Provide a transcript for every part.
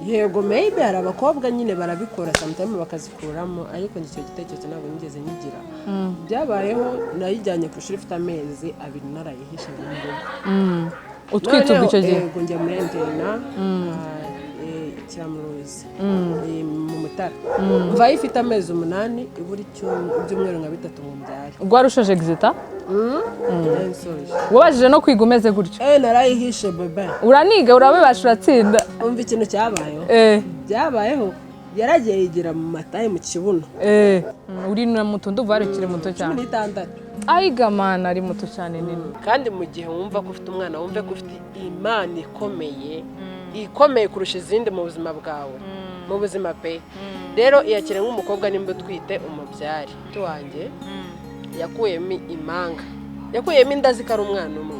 yego maybe hari abakobwa nyine barabikora sometimes bakazikuramo ariko icyo gitekerezo ntabwo nigeze nyigira byabayeho nayijyanye ku ishuri ifite amezi 2 narayihishe mu rugo utwite icyo gihe yego njya muri interna Kiramuruzi mu Mutara mva ifite amezi 8 iburi cyumweru nka 3 mu mbyari rwarushoje exita wabajije no kwiga umeze gutyo narayihishe bebe uraniga urabibasha uratsinda umva ikintu cyabayeho byabayeho yaragiye yigira mu mataye mu kibuno uri na muto ndumva ari muto cyane 16 ayiga mana ari muto cyane nini kandi mu gihe wumva ko ufite umwana wumve ko ufite imana ikomeye kurusha izindi mu buzima bwawe mu buzima pe rero iyakire nk'umukobwa nimba utwite umubyari tuwanjye yakuyemo imanga yakuyemo inda zikara umwana umwe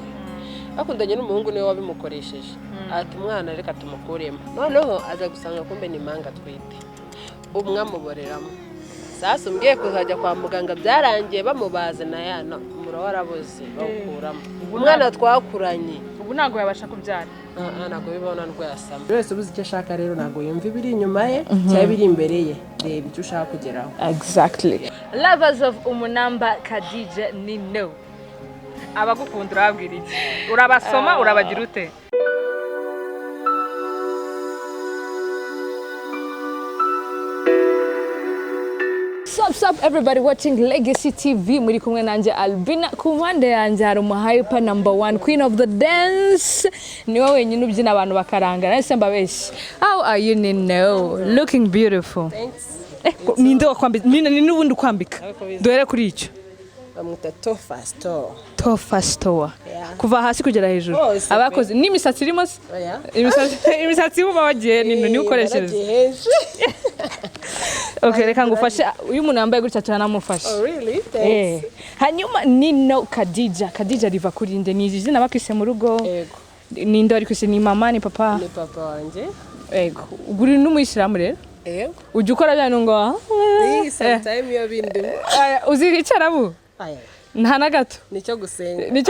akundanye n'umuhungu niwe wabimukoresheje ati umwana reka tumukuremo noneho aza gusanga kumbe ni imanga twite umwe amuboreramo sasa umbwiye kuzajya kwa muganga byarangiye bamubaze na yana umura waraboze bawukuramo umwana twakuranye ubu ntago yabasha kubyara ntago bibona ndwasama wese ubuze icyo ashaka rero ntago yumva ibiri inyuma ye cyangwa ibiri imbere ye reba icyo ushaka kugeraho exactly lovers of umunamba Khadija Nino abagukunda urabwira iki urabasoma urabagira ute Sup everybody watching Legacy TV muri kumwe nanje Albina kumande yanje hari umuhyper #1 queen of the dance niwe wenyine ubyina abantu bakaranga nase mbabeshi how are you Nino looking beautiful thanks ninde wakwambika ni nubundi kwambika duhere kuri icyo bamwita Tofa Store kuva hasi kugera hejuru abakoze n'imisatsi irimo imisatsi y'uba wagiye ni ukoresheje okay reka ngufashe uyu muntu yambaye gutya cyane amufashe oh really thanks hanyuma Nino Khadija riva kuri nde ni izina bakise mu rugo yego ninde ari kwise ni mama ni papa wanjye yego uguri n'umuyisilamu rero yego ujya ukora byanyu ngo sometime yo bindi uzi icyarabu nta na gato nicyo gusenga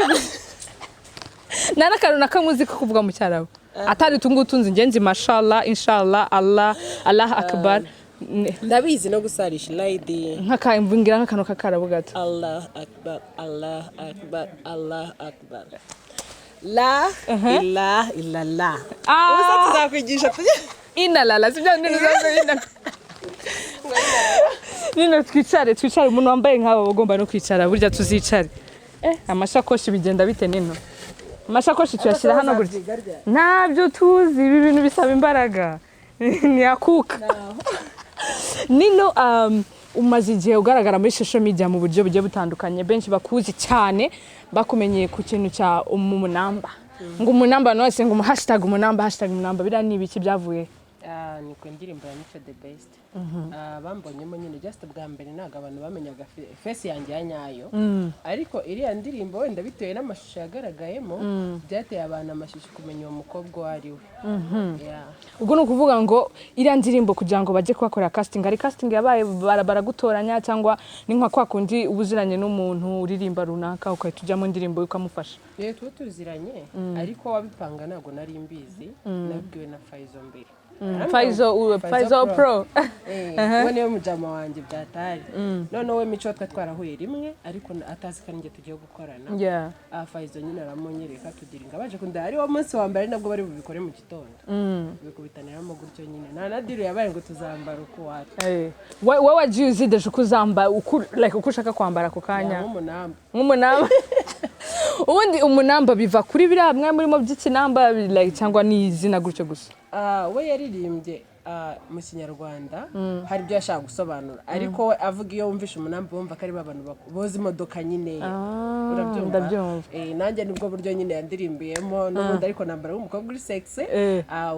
nta n'akantu na kamwe uzi ko kuvuga mu cyarabu atari tungutunze ingenzi mashallah inshallah Allah akbar ndabizi no gusarisha lady nk'akamvungira nk'akantu k'akarabu gato Allah akbar la ilaha illallah ubusa tuzakwigisha inalala sibyo nino twicare umuntu wambaye nk'abo bagomba no kwicara burya tuzicare amashakoshi bigenda bite Nino amashakoshi tuyashyira hano gutya ntabyo tuzi ibi bintu bisaba imbaraga ntiyakuka Nino umaze igihe ugaragara muri social media mu buryo bugiye butandukanye benshi bakuzi cyane bakumenyeye ku kintu cya umunamba ngo umunamba nose ngo #umunamba bira ni ibiki byavuye ni ku ndirimbo ya Nife the best bambonyemo nyine just bwa mbere naga abantu bamenyaga face yanjye ya nyayo ariko iriya ndirimbo wenda bitewe n'amashusho yagaragayemo byateye abantu amashusho kumenya uwo mukobwa wari we ubwo no kuvuga ngo iriya ndirimbo kugira ngo baje kubakorera casting ari casting yabaye baragutoranya cyangwa ni nka kwa kundi ubuziranye n'umuntu uririmba runaka ukahita ujya mu ndirimbo ukamufasha tuba tuziranye ariko wabipanga ntago nari mbizi nabwiwe na Faizo mbere Faizo Pro we niwe mujama wanjye byatari none we mico twarahuye rimwe ariko atazi ko ninjye tugiye gukorana Faizo nyine aramunyereka tudiringa baje kunda ari wo munsi wa mbere nabwo bari bubikore mu gitondo bikubitaniramo gutyo nyine na diro yabaye ngo tuzambara uko wari wowe wagiye uzideje kuzamba like uko ushaka kwambara ku kanya nk'umunamba ubundi umunamba biva kuri biriya mwe murimo by'ikinamba like cyangwa ni izina gutyo gusa we yaririmbye mu Kinyarwanda hari ibyo yashaka gusobanura ariko we avuga iyo wumvisha umunamba wumva ko ari abantu boza imodoka nyine urabyumva nanjye nibwo buryo nyine yandirimbiyemo n'ubundi ariko nambara umukobwa uri sexy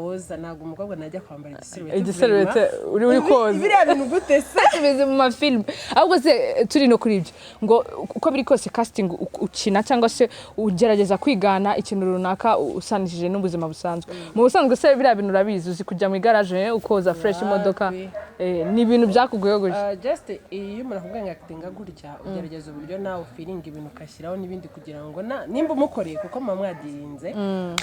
woza ntabwo umukobwa najya kwambara igiserubete uri koza biriya bintu gute se bize mu mafilm ahubwo se turi no kuri ibyo ngo uko biri kose casting ukina cyangwa se ugerageza kwigana ikintu runaka usanishije n'ubuzima busanzwe mu busanzwe se biriya bintu urabizi uzi kujya mu garage ukoza fresh imodoka ni ibintu byakugoye gutya just iyo umuntu akubwira ngo acting gutya ugerageza uburyo nawe feeling ibintu ukashyiraho n'ibindi kugira ngo nimba umukoreye kuko muba mwadirinze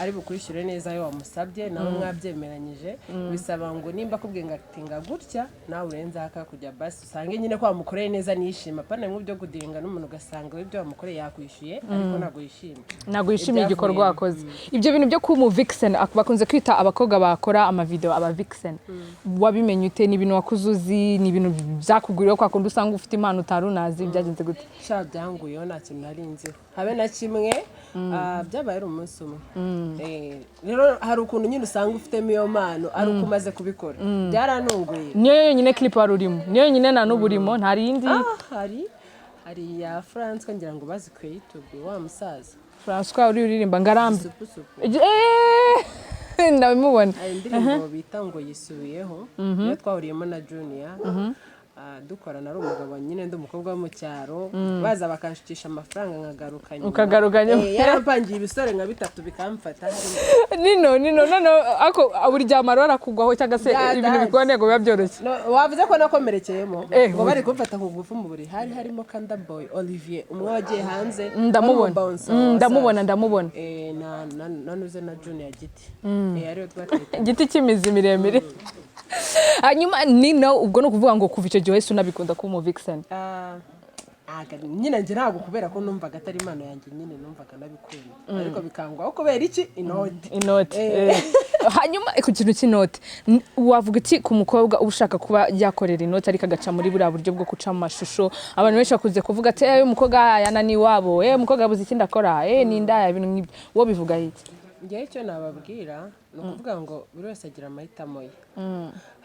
ari bukwishyure neza ayo wamusabye nawe mwabyemeranyije bisaba ngo nimba akubwiye ngo acting gutya nawe urenze aka kujya basi usange nyine ko wamukoreye neza nishima pana mu byo kudiringa n'umuntu ugasanga ibyo wamukoreye yakwishyuye ariko ntago yishimiye igikorwa wakoze ibyo bintu byo kuba vixen bakunze kwita abakobwa bakora amavideo aba vixen wabimenye ute ni ibintu wakuzuzi ni ibintu byakuguriyeho kwa kundi usanga ufite impano utarunazi byagenze gute sha byanguyeho nta kintu narinziho habe na kimwe byabaye umunsi umwe rero hari ukuntu nyine usanga ufitemo iyo mpano ari uko umaze kubikora byaranunguye niyo yonyine clip wari urimo niyo yonyine nta n'uburimo nta rindi hari ya France ngira ngo bazi ku YouTube wa musaza François uririmba ngarambe ndabimubona indirimbo bita ngo yisubiyeho iyo twahuriyemo na Junior dukorana ari umugabo nyine ndi umukobwa wo mu cyaro baza bakanshikisha amafaranga nkagarukanye ukagarukanye yarampangiye ibisore nka 3 bikamfata nino ako uburyama arakugwaho cyangwa se ibintu bikone ngo biba byoroshye wavuze ko nakomerekeyemo ngo bari kumfata ku gufu mu buri harimo Kanda Boy Olivier umwe wagiye hanze ndamubona nanuze na Junior Giti ariyo twatete Giti cy'imizi miremire hanyuma nino ubwo no kuvuga ngo kuva icyo gihe wese unabikunda ko mu vixen nyine nje ntabwo kubera ko numvaga atari impano yanjye nyine numvaga nabikunda ariko bikangwaho kubera iki inote hanyuma ku kintu cy'inote wavuga iki ku mukobwa uba ushaka kuba yakorera inote ariko agaca muri buriya buryo bwo guca mu mashusho abantu benshi bakunze kuvuga ati umukobwa yananiye iwabo umukobwa yabuze ikindi akora ni indaya ibintu nk'ibyo wowe bivuga iki ngewe icyo nababwira ni ukuvuga ngo buri wese agira amahitamo ye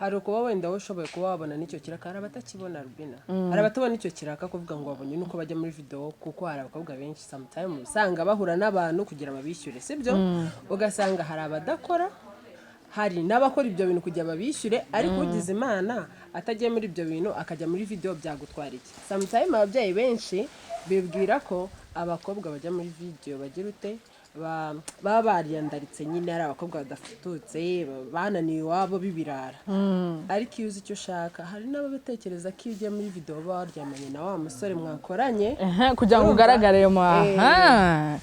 hari ukuba wenda ushoboye kuba wabona n'icyo kiraka hari abatakibona Rubina hari abatabona icyo kiraka kuvuga ngo babonye nuko bajya muri video kuko hari abakobwa benshi sometimes usanga bahura n'abantu kugira babishyure sibyo ugasanga hari abadakora hari n'abakora ibyo bintu kugira babishyure ariko ugize imana atagiye muri ibyo bintu akajya muri video byagutwara iki sometimes ababyeyi benshi bibwira ko abakobwa bajya muri video bagira ute baba bariyandaritse nyine ari abakobwa badafututse bananiye iwabo bibirara ariko iyo uzi icyo ushaka hari n'abatekereza ko iyo ugiye muri video baba waryamanye na wa musore mwakoranye kugira ngo ugaragare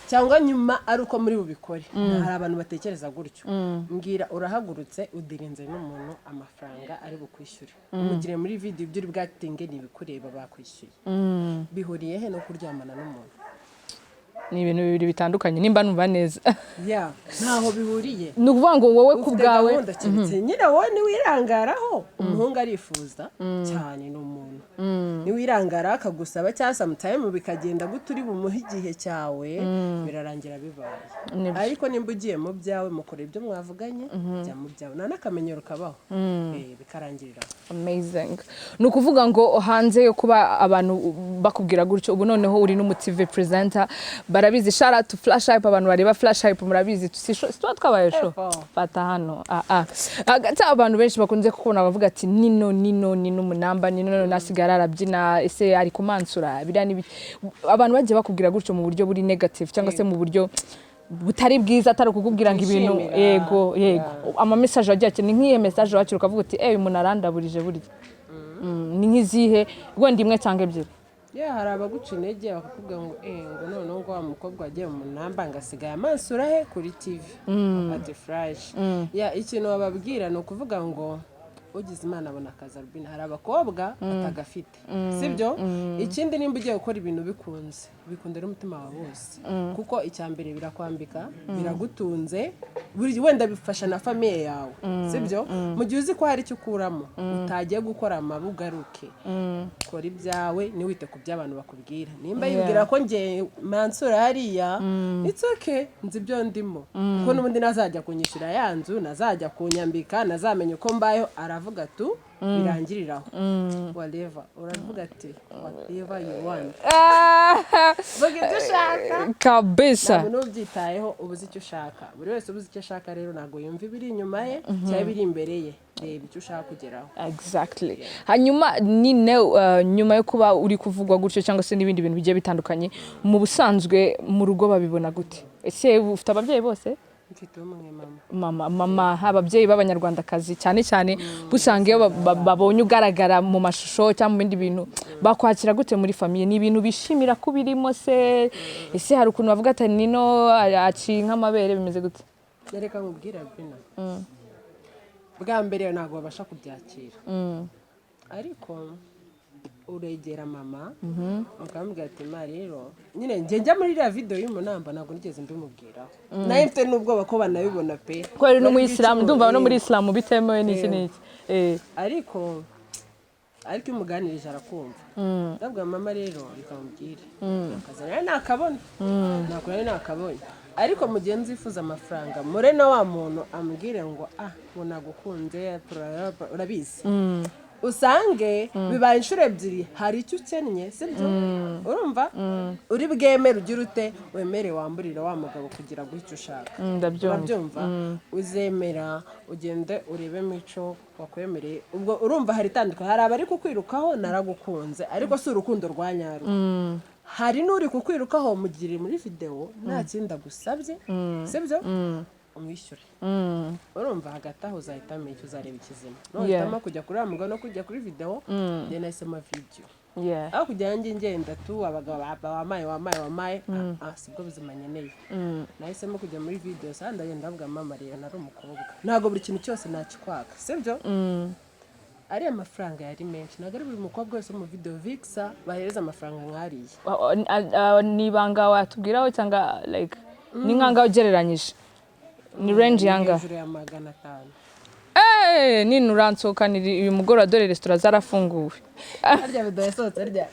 cyangwa nyuma ari uko muri bubikore hari abantu batekereza gutyo mbwira urahagurutse udirinze n'umuntu amafaranga ari bukwishyure umugire muri video ibyo uri bwatinge ntibikureba bakwishyuye bihuriye he no kuryamana n'umuntu ni ibintu bibiri bitandukanye nimba numva neza ntaho bihuriye ni ukuvuga ngo wowe ku bwawe nyine wowe niwirangaraho umuhungu arifuza cyane n'umuntu niwirangara akagusaba cyangwa sometimes bikagenda gute uri bumuhe igihe cyawe birarangira bibaye ariko nimba ugiye mu byawe mukora ibyo mwavuganye jya mu byawe nta n'akamenyero kabaho bikarangirira amazing ni ukuvuga ngo hanze yo kuba abantu bakubwira gutyo ubu noneho uri n'umutive presenter barabizi shara to flash hype abantu bareba flash hype murabizi tuba twabaye sho fata hano hagati abantu benshi bakunze kubona bavuga ati nino umunamba nino nasigara arabyina ese ari kumansura biriya abantu bagiye bakubwira gutyo mu buryo buri negative cyangwa se mu buryo butari bwiza atari kukubwira ngo ibintu yego ama message agiye ati ni nk'iye message wakira ukavuga uti umuntu arandaburije burya ni nk'izihe wenda imwe cyangwa ebyiri hari abaguca intege bakakubwira ngo noneho ngo wa mukobwa wagiye mu namba ngasigaye amansura he kuri TV ati flash ikintu bababwira ni ukuvuga ngo ugize imana abona akazi Rubina hari abakobwa batagafite sibyo ikindi nimba ugiye gukora ibintu bikunze bikundira umutima wawe wose kuko icyambere birakwambika biragutunze buri wenda bifasha na famille yawe sibyo mu gihe uzi ko hari icyo ukuramo utagiye gukora amabugaruke kora ibyawe niwite ku by'abantu bakubwira nimba yibwira ko nge mansura hariya it's okay nzi ibyo ndimo kuko n'ubundi nazajya kunyishyura ya nzu nazajya kunyambika nazamenye uko mbayeho aravuga tu birangiriraho whatever uravuga ati whatever you want vuga icyo ushaka kabisa ntabwo nubyitayeho ubuze icyo ushaka buri wese ubuze icyo ashaka rero ntabwo yumva ibiri inyuma ye cyangwa ibiri imbere ye reba icyo ushaka kugeraho exactly hanyuma nine nyuma yo kuba uri kuvugwa gutyo cyangwa se n'ibindi bintu bigiye bitandukanye mu busanzwe mu rugo babibona gute ese ufite ababyeyi bose mfite umwe mama mama ababyeyi b'abanyarwandakazi cyane cyane busanga iyo babonye ugaragara mu mashusho cyangwa mu bindi bintu bakwakira gute muri famiye ni ibintu bishimira ko birimo se ese hari ukuntu bavuga ati nino aci nk'amabere bimeze gute reka nkubwira Bina bwa mbere ntabwo babasha kubyakira ariko uregera mama ukamubwira ati ma rero nyine njya muri iriya video y'umunamba ntabwo nigeze mbimubwiraho nayo mfite n'ubwoba ko banabibona pe ko ari n'umuyisilamu ndumva no muri islamu bitemewe n'iki n'iki ariko iyo umuganirije arakumva ndabwira mama rero bikamubwira akazana nakabona nakabonye ariko mu gihe nzifuza amafaranga murena wa muntu ambwire ngo ngo nagukunze urabizi usange bibaye inshuro ebyiri hari icyo ukennye sibyo urumva uri bwemere ugira ute wemere wamburira wa mugabo kugira ngo icyo ushaka ndabyumva uzemera ugende urebe mico wakwemereye ubwo urumva hari itandukanye hari abari kukwirukaho naragukunze ariko si urukundo rwa nyarwo hari n'uri kukwirukaho mugire muri video nta kindi agusabye sibyo umwishyure urumva hagati aho uzahitamo icyo uzareba ikizima nuhitamo kujya kuri mugabo no kujya kuri video njye nahisemo video aho kugira ngo ngenda tu abagabo wamaye sibwo buzima nkeneye nahisemo kujya muri video sanda ndagenda ndavuga mama rero nari umukobwa ntabwo buri kintu cyose nakikwaka sibyo ari amafaranga yari menshi ntabwo ari buri mukobwa wese mu video Vixa bahereza amafaranga nkariye ni banga watubwiraho cyangwa like ni nkanga ugereranyije ni range yanga hejuru ya 500 nini uransohokanira uyu mugoroba dore restaurant zarafunguwe arya video yasohotse arya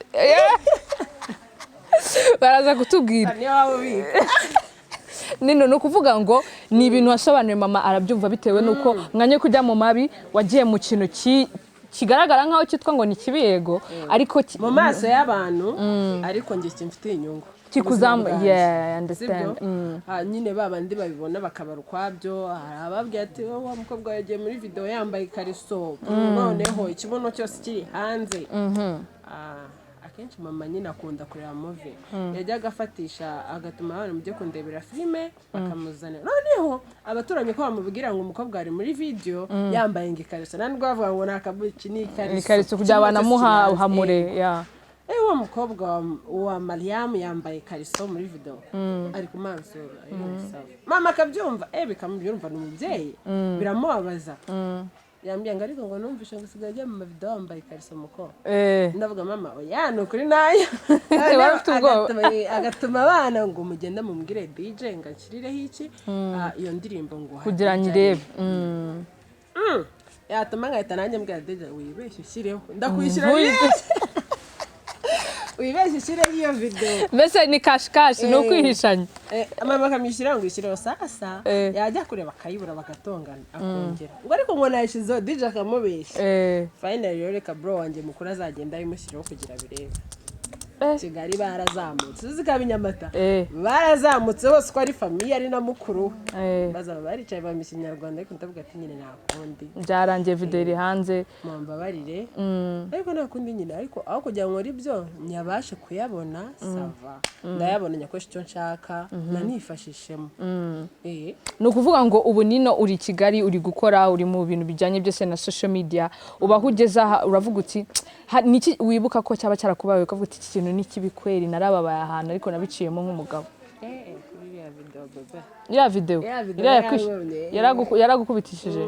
baraza kutubwira niyo waba ubika nino no kuvuga ngo ni ibintu wasobanuye mama arabyumva bitewe nuko mwanye kujya mu mabi wagiye mu kintu kigaragara nkaho cyitwa ngo ni kibiyego ariko mu maso y'abantu ariko nge kimfite inyungu kikuzamu I understand nyine babandi babibona bakabara ukwabyo hari ababwiye ati wa mukobwa yagiye muri video yambaye ikariso noneho ikibuno cyose kiri hanze akenshi mama nyine akunda kureba movie yajyaga afatisha agatuma abantu mujye kundebera filime bakamuzanira noneho abaturanyi ko bamubwira ngo umukobwa ari muri video yambaye ikariso nandi bavuga ngo nakabuki ni ikariso kujya banamuha uhamure uwo mukobwa wa Mariam yambaye kariso muri video ari ku mansura mama akabyumva bikamubyumva n'umubyeyi biramubabaza yambye ngo ariko ngo numvishe ngo sigaje mu video yambaye kariso muko ndavuga mama oya nukuri nayo agatuma abana ngo mugenda mumubwire DJ ngo akirireho iki iyo ndirimbo ngo kugira nyirebe yatuma ngahita nanjye mbwira DJ wibeshye ushyireho ndakwishyira wibeshye ushyireho iyo video mbese ni kashi no kwihishanya mama akamwishyira ngo ishyireho sasa yajya kureba akayibura bagatongana akongera ubwo ariko ngo nayishyizeho DJ akamubeshya finally rero reka bro wanjye mukuru azagenda ayimushyiraho kugira birebe Kigali barazamutse uzikaba Inyamata barazamutse bose ko ari famiye ari na mukuru bazaba baricaye bamishye Nyarwanda ariko ndavuga ati nyine nakundi byarangiye video iri hanze mumbabarire ariko nakundi nyine ariko aho kugira ngo ibyo nyabashe kuyabona sava ndayabona nyakoshi cyo nshaka nanifashishemo no kuvuga ngo ubu nino uri Kigali uri gukora uri mu bintu bijyanye byose na social media ubahugeza uravuga uti niki wibuka ko cyaba cyarakubaye ukavuga uti iki kintu nikibikweri narababaye ahantu ariko nabiciyemo nk'umugabo ya video yaragukubitishije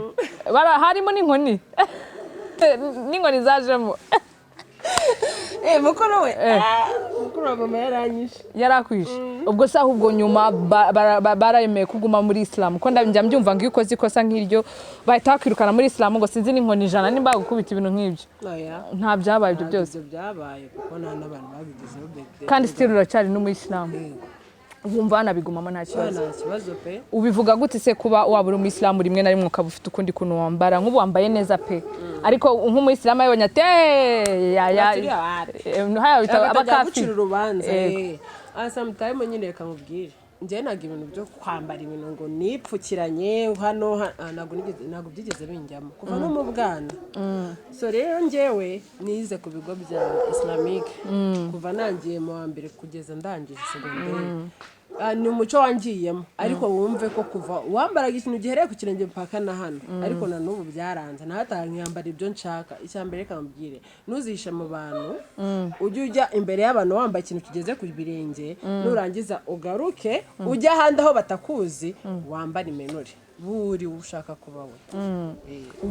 harimo n'inkoni n'inkoni zajemo mukuru we mukuru wa mama yaranyishe yarakwishe ubwo se ahubwo nyuma barayemeye kuguma muri Islam ko njya mbyumva ngo ikoze ikosa nk'iryo bahita bakwirukana muri Islam ngo sinzi n'inkoni 100 nimba gukubita ibintu nk'ibyo nta byabaye ibyo byose byabaye kuko nta n'abantu babigizeho kandi still uracyari no muri Islam wumva nabigumamo nta kibazo pe ubivuga gute se kuba wabura mu Islam rimwe na rimwe ukaba ufite ukundi kuntu wambara nk'ubu wambaye neza pe ariko nk'umu Islam yabonye ate abakafira urubanza sometimes nyine reka mubwire njye naga ibintu byo kwambara ibintu ngo nipfukiranye hano ntabwo byigeze binjyamo kuva no mu bwana so rero njyewe nize ku bigo bya Islamic kuva nangiye mu wa mbere kugeza ndangije segonderi ni umuco wangiyemo ariko wumve ko kuva wambaraga ikintu gihereye ku kirenge mpaka na hano ariko na n'ubu byaranze nahataha nkiyambara ibyo nshaka icya mbere kambwire ntuzishe mu bantu ujya imbere y'abantu wambaye ikintu kigeze ku birenge nurangiza ugaruke ujya ahandi aho batakuzi wambara imenure buri ushaka kuba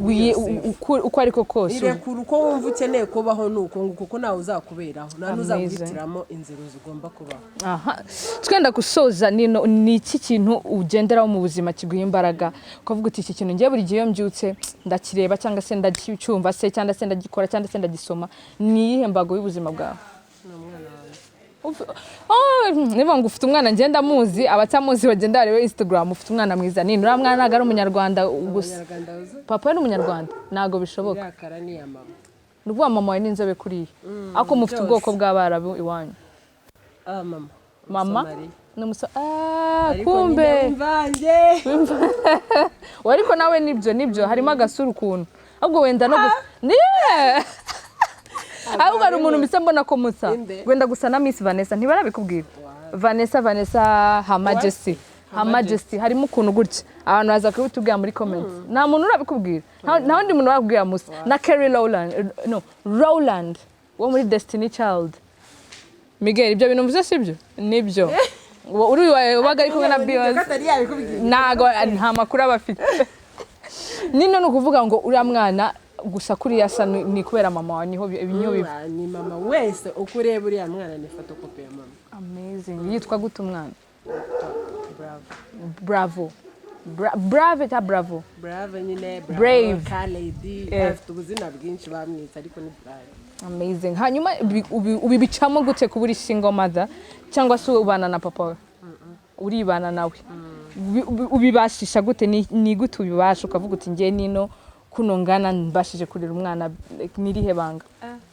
we uko ariko kose irekura uko wumva ukeneye kubaho nuko kuko nawe uzakuberaho nta nuzaguhitiramo inzira zigomba kubaho. Twenda gusoza ni iki kintu ugenderaho mu buzima kiguha imbaraga ukavuga uti iki kintu ngiye buri gihe iyo mbyutse ndakireba cyangwa se ndacyumva se cyangwa se ndagikora cyangwa se ndagisoma ni iyihe mbago y'ubuzima bwawe? Niba ngo ufite umwana ngenda muzi abatamuzi bagenda barebe Instagram ufite umwana mwiza nini uriya mwana ntago ari umunyarwanda gusa papa ni umunyarwanda ntago bishoboka yakara ni ya mama n'ubwo mama we n'inzobe kuriye ako mufite ubwoko bw'abarabu iwanyu mama n'umuso kumbe ariko nawe nibyo harimo agasura ukuntu ahubwo wenda no ahubwo ari umuntu mbese mbona ko musa wenda gusa na Miss Vanessa ntibarabikubwira Vanessa Her Majesty harimo ukuntu gutya abantu baza kubitubwira muri comments nta muntu urabikubwira nta wundi muntu urabikubwira musa na Kerry Rowland wo muri Destiny Child Miguel ibyo bintu mvuze sibyo nibyo uri wabaga ari kumwe na Beyonce ntago nta makuru abafite nino nukuvuga ngo uriya mwana gusa kuri yasa ni kubera mama wa niho biba ni mama wese ukureba uriya mwana ni photocopy ya mama. Amazing. Yitwa gute umwana? Bravo ta Bravo nyine Brave Lady afite ubuzina bwinshi bamwita ariko ni Brave. Amazing. Hanyuma ubibicamo gute kuburi single mother cyangwa se ubana na papa? Uribana nawe. Ubibashisha gute ni gute ubibasha ukavuga uti ngiye nino kuno ngana mbashije kurira umwana nirihe banga?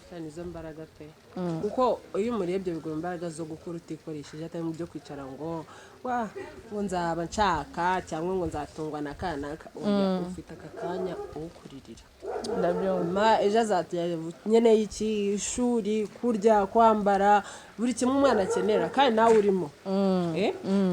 Cyane izo mbaraga pe kuko iyo umurebye bigura imbaraga zo gukora utikoresheje atari mu byo kwicara ngo nzaba nshaka cyangwa ngo nzatungwa na kanaka ufite akakanya ukuririra ndabyumva ejo azatya nyene y'iki ishuri kurya kwambara buri kimwe umwana akenera kandi nawe urimo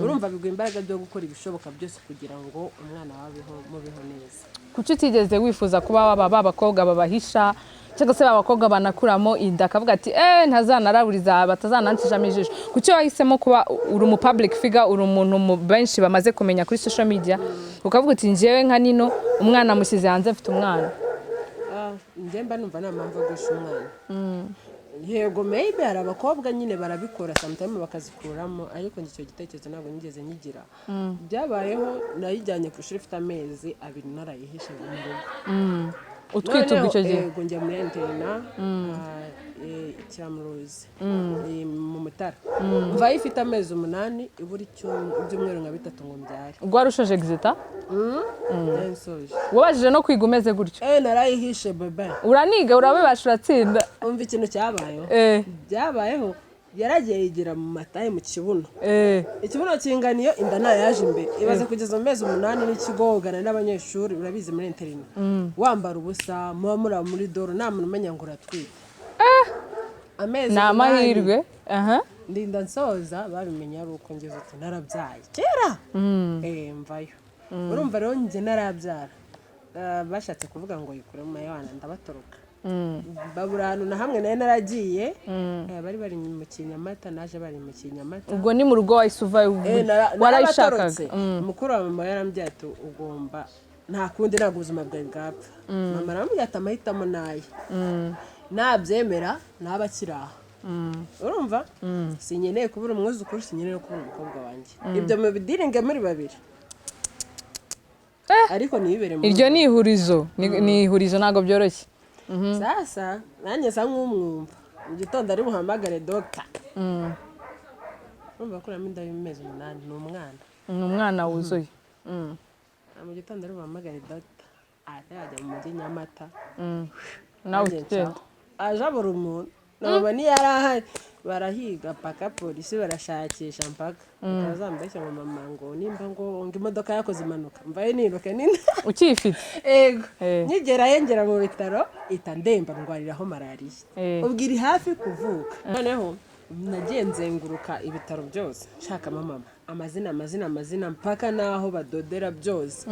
urumva bigura imbaraga byo gukora ibishoboka byose kugira ngo umwana wabeho mubeho neza. Kuki utigeze wifuza kuba babakobwa babahisha cyangwa se babakobwa banakuramo inda akavuga ati ntazanaraburiza batazananshijamo ijisho kuki wahisemo kuba uri mu public figure uri umuntu benshi bamaze kumenya kuri social media ukavuga uti njewe nka nino umwana mushyize hanze afite umwana? Njye mba numva nta mpamvu yo gusha umwana yego maybe hari abakobwa nyine barabikora sometimes bakazikuramo ariko icyo gitekerezo ntabwo nigeze nyigira. Byabayeho nayijyanye ku ishuri ifite amezi 2 narayihishe mu rugo utwite icyo gihe yego njya muri interna Kiramuruzi mu Mutara mva ifite amezi 8 iburi ibyumweru nka 3 ngo mbyare. Ubwo warushoje exita nsoje wabajije no kwiga umeze gutyo? Narayihishe bebe uraniga urabibasha uratsinda. Umva ikintu cyabayeho byabayeho yaragiye yigira mu mataye mu kibuno ikibuno kinganiyo inda nayaje imbere ibaze kugeza mu mezi 8 n'ikigogana n'abanyeshuri urabizi muri interina wambara ubusa muba muri doro nta muntu umenya ngo uratwite amezi na mahirwe ndinda nsoza babimenya ari uko ngeze ati narabyaye kera mvayo urumva rero njye narabyara bashatse kuvuga ngo yikure mu mayana ndabatoroka babura ahantu na hamwe nayo naragiye bari mu Kinyamata naje bari mu Kinyamata. Ubwo ni mu rugo wayisuva warayishakaga? Mukuru wa mama yarambye ati ugomba nta kundi ntabwo ubuzima bwawe bwapfa. Mama arambye ati amahitamo naye nabyemera nabakiraha urumva sinyeneye kubura umwuzukuru sinyeneye kubura umukobwa wanjye ibyo mu bidiringe muri babiri ariko nibere mu iryo ni ihurizo ntabwo byoroshye. Sasa nanjye sa nk'umwumva mu gitondo ari buhamagare doctor urumva ko naminda y'imezi 8 ni umwana wuzuye mu gitondo ari buhamagare doctor ajya mu mujyi Nyamata nawe ugenda aje abura umuntu naba ni yarahari barahiga paka polisi barashakisha mpaka bazambeshya ngo mama ngo nimba ngo imodoka yakoze impanuka mvaye niruke nini ukifite ego nyigera yengera mu bitaro itandemba ndwariraho malaria ubwiri hafi kuvuka noneho nagiye nzenguruka ibitaro byose nshakamo mama amazina mpaka n'aho badodera byose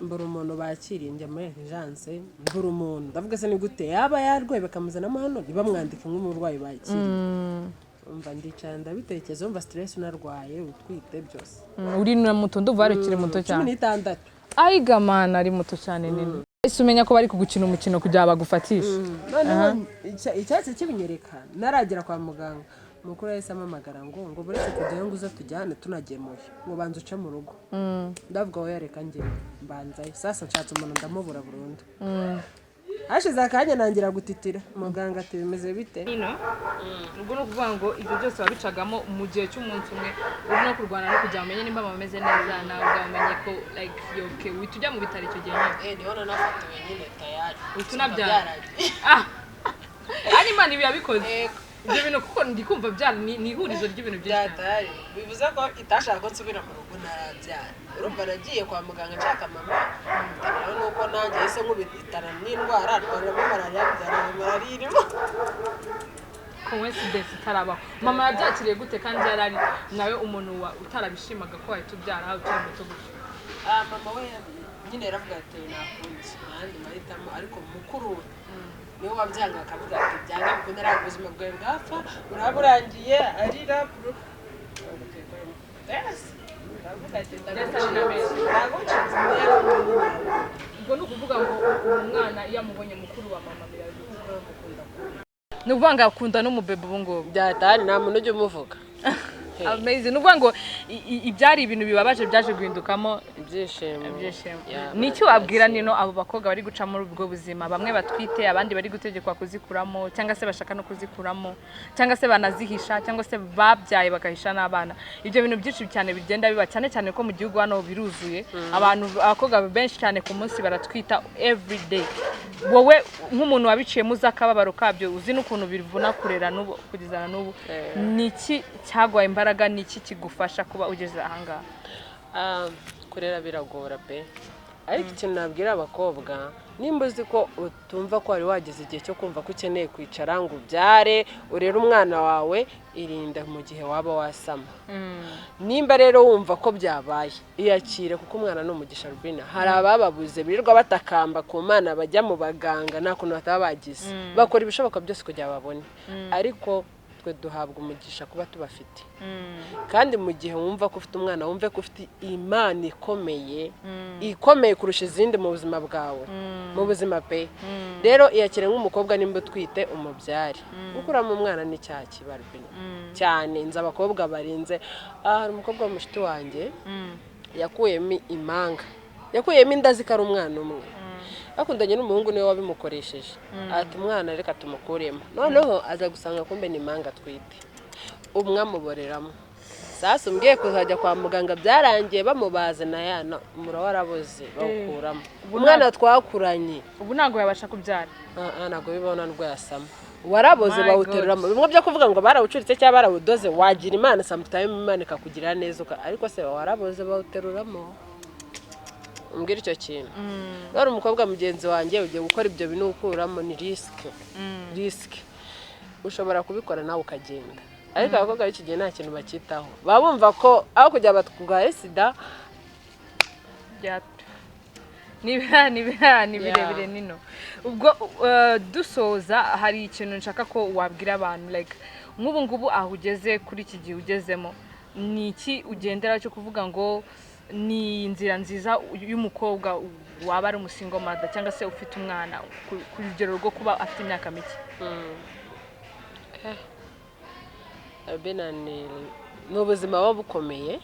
mbura umuntu bakiriye njya muri urgence mbura umuntu ndavuga se ni gute yaba yarwaye bakamuzanamo hano ntibamwandike nk'umurwayi bakiriye umva ndicara ndabitekereza umva stress unarwaye utwite byose uri na muto ndumva warekire muto cyane 16 ayiga mana ari muto cyane nini ese umenya ko bari kugukina umukino kugira bagufatishe noneho icyatsi kibinyereka naragera kwa muganga mukuru yahise amamagara ngo buretse kujyayo ngo uze tujyane tunagemuye ngo banze uce mu rugo ndavuga aho yareka njyewe mbanzayo sasa nshatse umuntu ndamubura burundu hashize akanya nangira gutitira muganga ati bimeze bite ubwo no kuvuga ngo ibyo byose babicagamo mu gihe cy'umunsi umwe uri no kurwana no kugira umenye nimba bameze neza nawe umenye ko like yoke witujya mu bitaro icyo gihe nyine niho nafatiwe nyine tayari utunabyara Imana ibi yabikoze ibyo bintu kuko ndikumva byara ni ihurizo ry'ibintu byinshi cyane bivuze ko itashaka ko nsubira mu rugo narabyara urumva nagiye kwa muganga nshaka mama rero nuko nanjye ese nkubitana n'indwara twaramo malaria irimo coincidence itarabaho mama yabyakiriye gute kandi yarari nawe umuntu utarabishimaga ko wahita ubyara ukiri muto gutyo mama we nyine yaravuga ati nakunze ahandi mahitamo ariko mukuru niwe wabyanga akavuga ati byanga bikunda ari ubuzima bwawe bwapfa uraburangiye arira ubwo ni ukuvuga ngo umwana iyo amubonye mukuru wa mama ni ukuvuga ngo akunda n'umubebe ubu ngubu byatari nta muntu ujya umuvuga amazing ni ukuvuga ngo ibyari ibintu bibabaje byaje guhindukamo ibyishimo ni iki wabwira nino abo bakobwa bari guca muri ubwo buzima bamwe batwite abandi bari gutegekwa kuzikuramo cyangwa se bashaka no kuzikuramo cyangwa se banazihisha cyangwa se babyaye bagahisha n'abana ibyo bintu byinshi cyane bigenda biba cyane cyane ko mu gihugu hano biruzuye abakobwa benshi cyane ku munsi baratwita every day wowe nk'umuntu wabiciyemo uzi akababaro kabyo uzi n'ukuntu bivuna kurera n'ubu kugezana n'ubu ni iki cyagwaye imbaraga ni iki kigufasha kuba ugeze ahangaha kurera biragora pe ariko ikintu nabwira abakobwa nimba uzi ko utumva ko wari wageze igihe cyo kumva ko ukeneye kwicara ngo ubyare urere umwana wawe irinda mu gihe waba wasama nimba rero wumva ko byabaye iyakire kuko umwana ni umugisha Rubina hari abababuze birirwa batakamba ku mana bajya mu baganga nta kuntu bataba bagize bakora ibishoboka byose kugira babone ariko duhabwa umugisha kuba tubafite kandi mu gihe wumva ko ufite umwana wumve ko ufite imana ikomeye kurusha izindi mu buzima bwawe mu buzima pe rero iyakire nk'umukobwa nimba utwite umubyare gukuramo umwana ni cyaha kibarwina cyane nzi abakobwa barinze hari umukobwa w'umushiti wanjye yakuyemo imanga yakuyemo inda zikara umwana umwe akundanye n'umuhungu niwe wabimukoresheje ati umwana reka tumukuremo noneho aza gusanga kumbe ni impanga twite umwamuboreramo sasa umbwiye kuzajya kwa muganga byarangiye bamubaze na yana umura waraboze bawukuramo umwana twakuranye ubu ntabwo yabasha kubyara ntabwo bibona n'ubwo yasama waraboze bawuteruramo bimwe byo kuvuga ngo barawucuritse cyangwa barawudoze wagira imana sometime imana ikakugirira neza ariko se waraboze bawuteruramo umbwira icyo kintu rero umukobwa mugenzi wanjye ugiye gukora ibyo bintu ukuramo ni risike ushobora kubikora nawe ukagenda ariko abakobwa b'iki gihe nta kintu bakitaho baba bumva ko aho kujya batwarwaye sida ni birebire nino ubwo dusoza hari ikintu nshaka ko wabwira abantu like nk'ubu ngubu aho ugeze kuri iki gihe ugezemo ni iki ugendera cyo kuvuga ngo ni inzira nziza y'umukobwa waba ari umusingo mother cyangwa se ufite umwana ku rugero rwo kuba afite imyaka mike ni ubuzima buba bukomeye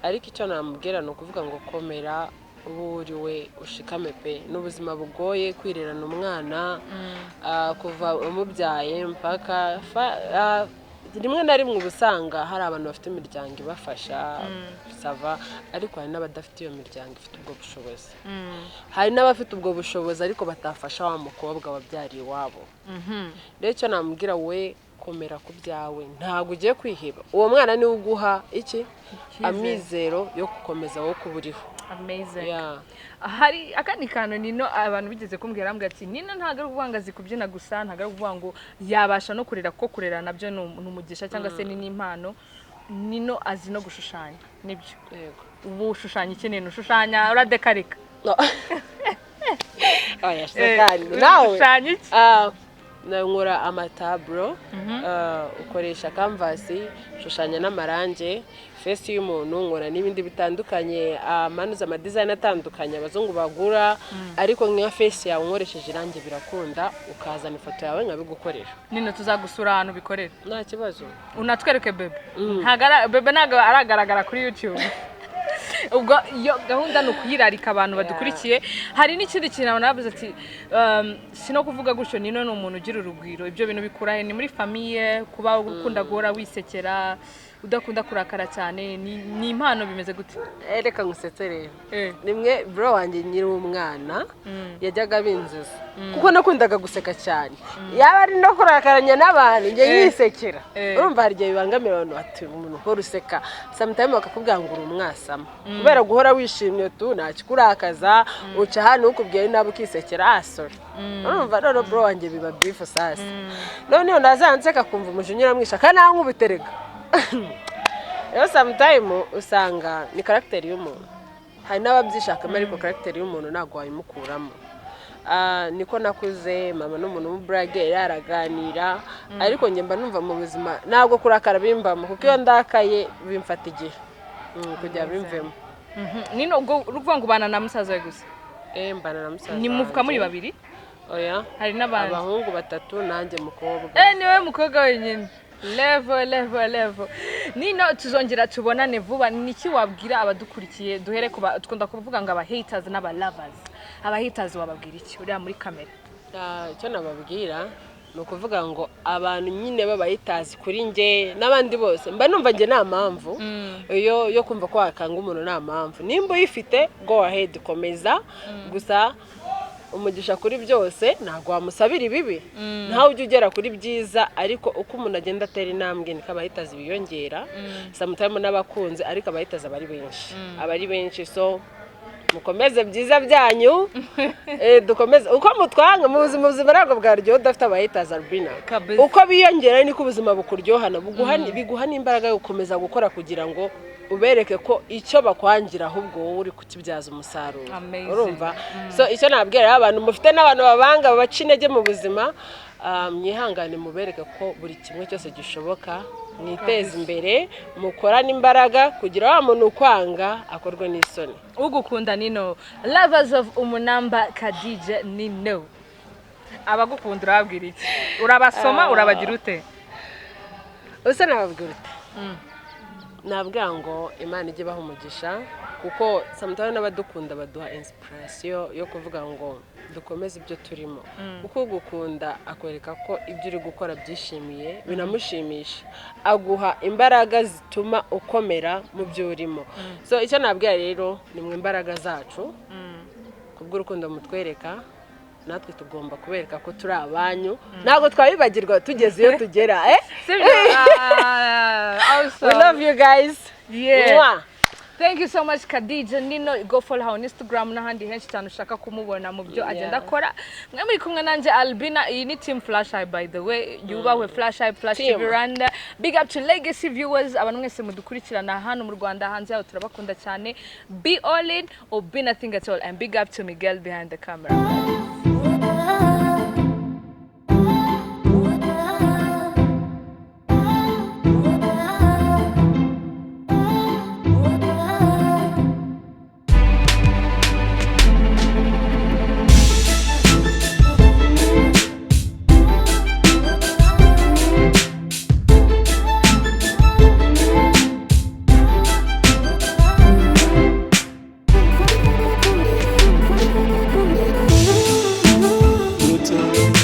ariko icyo namubwira ni ukuvuga ngo komera uburiwe ushikame pe ni ubuzima bugoye kwirerana umwana kuva umubyaye mpaka rimwe na rimwe ubusanga hari abantu bafite imiryango ibafasha sava ariko hari n'abadafite iyo miryango ifite ubwo bushobozi hari n'abafite ubwo bushobozi ariko batafasha wa mukobwa wabyariye iwabo rero icyo namubwira we komera ku byawe ntabwo ugiye kwiheba uwo mwana niwe uguha iki amizero yo gukomeza wowe kuba uriho amazing. Yeah. Hari akandi kantu Nino abantu bigeze kumbwira ati Nino ntago ari kuvuga azi kubyina gusa, ntago ari kuvuga ngo yabasha no kurera, ko kurera nabyo ni umugisha cyangwa se ni n'impano. Nino azi no gushushanya, nibyo. Yego. Ubu ushushanya iki Nino? Ushushanya uradekarika? No. Oya, sekani. Nawe. Ushushanya iki? Nkora amataburo, ukoresha canvas, shushanya n'amarange, face y'umuntu, nkora n'ibindi bitandukanye, manuza ama design atandukanye abazungu bagura, ariko nka face yawe nkoresheje irange birakunda, ukazana ifoto yawe nkabigukoresha. Nino tuzagusura ahantu bikorera. Nta kibazo. Unatwereke bebe. Bebe ntago aragaragara kuri YouTube. Ubwo iyo gahunda no kuyirarika abantu badukurikiye. Hari n'ikindi kintu navuze ati sino kuvuga gutyo Nino ni umuntu ugira urugwiro, ibyo bintu bikurahe ni muri famille, kuba ukunda guhora wisekera, udakunda kurakara cyane, ni impano bimeze gute? Reka ngusetse rero. Nimwe bro wanje nyiri umwana yajyaga binzuza, kuko nakundaga guseka cyane. Yaba ari no kurakaranya n'abantu nje yisekera. Urumva hari gihe bibangamira abantu ati umuntu ko ruseka, sometimes bakakubwira ngo uri umwasama. Kubera guhora wishimye tu nakikurakaza, uca hano ukubwiye nabo kisekera sorry. Urumva rero bro wanje biba beef sasa. None ndazanseka kumva umujinyira mwisha kana nkubiterega. Yo sometimes usanga ni character y'umuntu. Hari n'ababyishaka ariko character y'umuntu ntago wayimukuramo. Niko nakuze mama n'umuntu mu brage yaraganira, ariko nge mba numva mu buzima ntabwo kurakara bimbamo, kuko iyo ndakaye bimfata igihe kujya bimvemo. Nino ubwo ruvuga ngo bana na musaza we gusa? Mbana na musaza. Ni muvuka muri babiri? Oya, hari n'abandi abahungu batatu nanjye mukobwa. Niwe mukobwa wenyine. Level. Nino tuzongera tubonane vuba. Niki wabwira abadukurikiye? Duhere kuba twunda kuvuga ngo aba haters n'aba lovers. Aba haters wababwira iki uri muri kamera? Icyo nababwira no kuvuga ngo abantu nyine baba haters kuri nge n'abandi bose mba numva nge nta mpamvu yo kumva ko wakanga umuntu nta mpamvu. Nimba uyifite go ahead, komeza. Gusa umugisha kuri byose ntago wamusabira ibibi, ntawe ujye ugera kuri byiza, ariko uko umuntu agenda atera intambwe niko abahitazi biyongera. Sometimes n'abakunze, ariko abahitazi abari benshi so mukomeze byiza byanyu. Dukomeze uko mutwanga mu buzima ntabwo bwaryo udafite abahitazi Albina. Uko biyongera niko ubuzima bukuryohana, biguhana imbaraga yo gukomeza gukora kugira ngo ubereke ko icyo bakwangira ahubwo wowe uri kukibyaza umusaruro. Urumva? So icyo nabwira abantu mufite n'abantu babanga babaca intege mu buzima, mwihangane mubereke ko buri kimwe cyose gishoboka, mwiteze imbere, mukorane imbaraga kugira wa muntu ukwanga akorwe n'isoni. Ugukunda Nino, lovers of Umunamba Khadija Nino, abagukunda urababwira iki? Urabasoma urabagira ute? Usa nababwira ute? Nabwira ngo Imana ijye baha umugisha, kuko sometimes n'abadukunda baduha inspiration yo kuvuga ngo dukomeze ibyo turimo. Kuko gukunda akwereka ko ibyo uri gukora byishimiye, binamushimisha, aguha imbaraga zituma ukomera mu byo urimo. So icyo nabwira rero ni mu imbaraga zacu, kubw'urukundo mutwereka, natwe tugomba kubereka ko turi abanyu, ntago twabibagirwa tugeze iyo tugera. We love you guys. Yeah. Thank you so much Khadija Nino. Go follow her on Instagram n'ahandi henshi cyane ushaka kumubona mu byo agenda akora. Mwe muri kumwe nanje Albina, iyi ni Team Flash Eye by the way. Yubahwe Flash Eye Flash TV Rwanda. Big up to Legacy viewers, abantu mwese mudukurikirana hano mu Rwanda, hanze yaho turabakunda cyane. Be all in or be nothing at all, and big up to Miguel behind the camera. Good time.